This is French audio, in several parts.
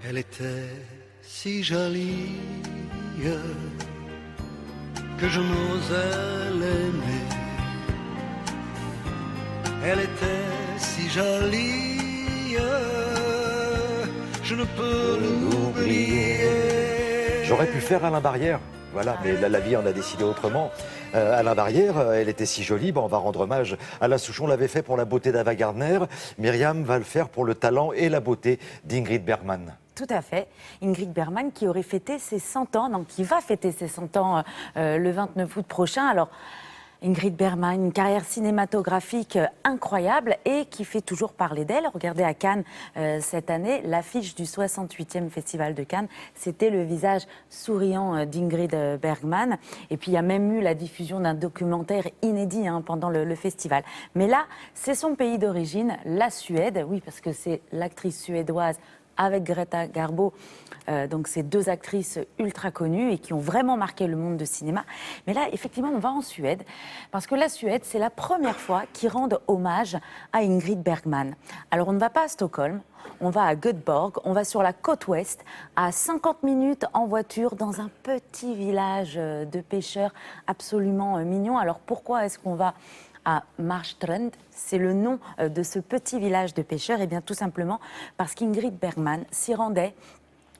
Elle était si jolie que je n'osais l'aimer. Elle était si jolie, je ne peux l'oublier. J'aurais pu faire Alain Barrière, voilà, mais la vie en a décidé autrement. Alain Barrière, elle était si jolie, on va rendre hommage. Alain Souchon l'avait fait pour la beauté d'Ava Gardner. Myriam va le faire pour le talent et la beauté d'Ingrid Bergman. Tout à fait. Ingrid Bergman qui aurait fêté ses 100 ans, donc qui va fêter ses 100 ans le 29 août prochain. Alors, Ingrid Bergman, une carrière cinématographique incroyable et qui fait toujours parler d'elle. Regardez à Cannes cette année, l'affiche du 68e Festival de Cannes, c'était le visage souriant d'Ingrid Bergman. Et puis il y a même eu la diffusion d'un documentaire inédit pendant le festival. Mais là, c'est son pays d'origine, la Suède. Oui, parce que c'est l'actrice suédoise avec Greta Garbo, donc ces deux actrices ultra connues et qui ont vraiment marqué le monde du cinéma. Mais là, effectivement, on va en Suède, parce que la Suède, c'est la première fois qu'ils rendent hommage à Ingrid Bergman. Alors, on ne va pas à Stockholm, on va à Göteborg, on va sur la côte ouest, à 50 minutes en voiture, dans un petit village de pêcheurs absolument mignon. Alors, pourquoi est-ce qu'on va à Marstrand? C'est le nom de ce petit village de pêcheurs. Et bien tout simplement parce qu'Ingrid Bergman s'y rendait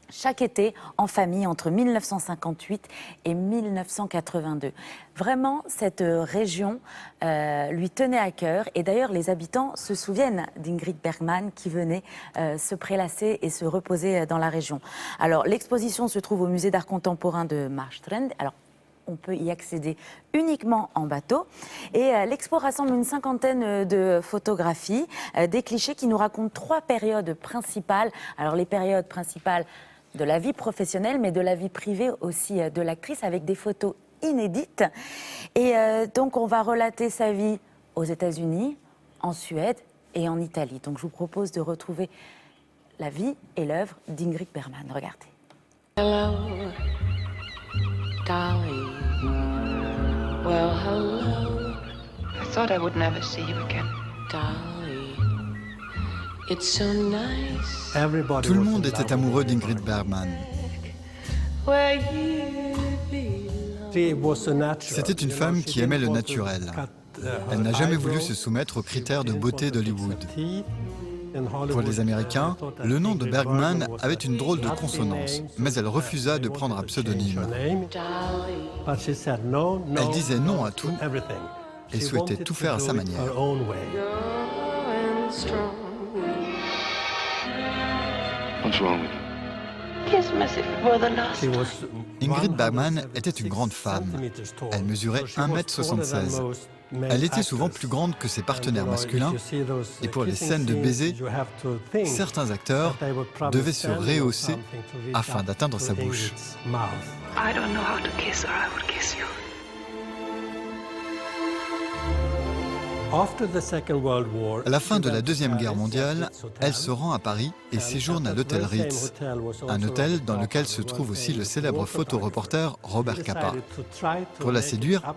chaque été en famille entre 1958 et 1982. Vraiment, cette région lui tenait à cœur. Et d'ailleurs, les habitants se souviennent d'Ingrid Bergman qui venait se prélasser et se reposer dans la région. Alors, l'exposition se trouve au musée d'art contemporain de Marstrand. Alors, on peut y accéder uniquement en bateau. Et l'expo rassemble une cinquantaine de photographies, des clichés qui nous racontent 3 périodes principales. Alors les périodes principales de la vie professionnelle, mais de la vie privée aussi de l'actrice, avec des photos inédites. Et donc on va relater sa vie aux États-Unis, en Suède et en Italie. Donc je vous propose de retrouver la vie et l'œuvre d'Ingrid Bergman. Regardez. Hello, Dolly. Well, hello. I thought I would never see you again. Dolly. It's so nice. Tout le monde était amoureux d'Ingrid Bergman. Where you belong. C'était une femme qui aimait le naturel. Elle n'a jamais voulu se soumettre aux critères de beauté d'Hollywood. Pour les Américains, le nom de Bergman avait une drôle de consonance, mais elle refusa de prendre un pseudonyme. Elle disait non à tout et souhaitait tout faire à sa manière. What's wrong with you? Kiss me as if it were the last time. Ingrid Bergman était une grande femme. Elle mesurait 1,76 m. Elle était souvent plus grande que ses partenaires masculins et pour les scènes de baiser, certains acteurs devaient se rehausser afin d'atteindre sa bouche. I don't know how to kiss her. I would kiss you. À la fin de la Deuxième Guerre mondiale, elle se rend à Paris et séjourne à l'hôtel Ritz, un hôtel dans lequel se trouve aussi le célèbre photoreporter Robert Capa. Pour la séduire,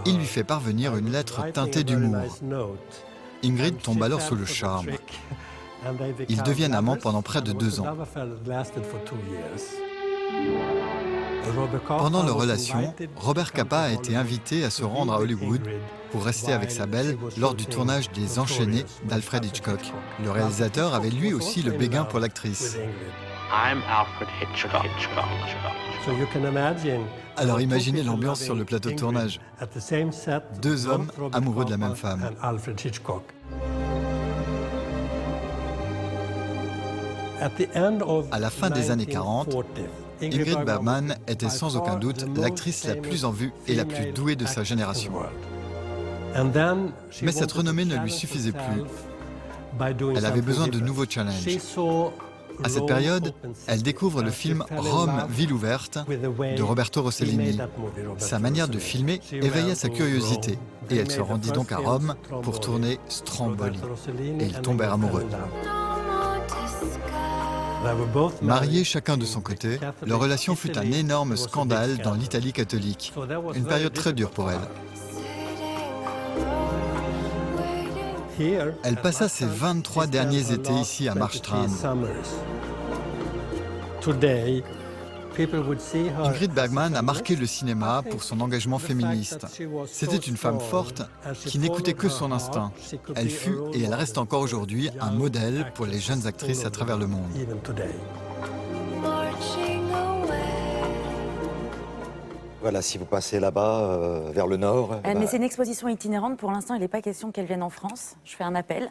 il lui fait parvenir une lettre teintée d'humour. Ingrid tombe alors sous le charme. Ils deviennent amants pendant près de 2 ans. Pendant leur relation, Robert Capa a été invité à se rendre à Hollywood pour rester avec sa belle lors du tournage des Enchaînés d'Alfred Hitchcock. Le réalisateur avait lui aussi le béguin pour l'actrice. I'm Alfred Hitchcock. Alors imaginez l'ambiance sur le plateau de tournage. 2 hommes amoureux de la même femme. À la fin des années 40, Ingrid Bergman était sans aucun doute l'actrice la plus en vue et la plus douée de sa génération. Mais cette renommée ne lui suffisait plus. Elle avait besoin de nouveaux challenges. À cette période, elle découvre le film Rome, ville ouverte de Roberto Rossellini. Sa manière de filmer éveilla sa curiosité et elle se rendit donc à Rome pour tourner Stromboli. Et ils tombèrent amoureux. Mariés chacun de son côté, leur relation fut un énorme scandale dans l'Italie catholique. Une période très dure pour elle. Elle passa ses 23 derniers étés ici à Marstrand. Ingrid Bergman a marqué le cinéma pour son engagement féministe. C'était une femme forte qui n'écoutait que son instinct. Elle fut et elle reste encore aujourd'hui un modèle pour les jeunes actrices à travers le monde. Voilà, si vous passez là-bas, vers le nord... Mais c'est une exposition itinérante. Pour l'instant, il n'est pas question qu'elle vienne en France. Je fais un appel.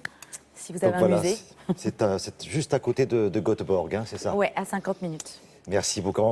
Si vous avez un musée. C'est juste à côté de Göteborg, hein, c'est ça? Oui, à 50 minutes. Merci beaucoup.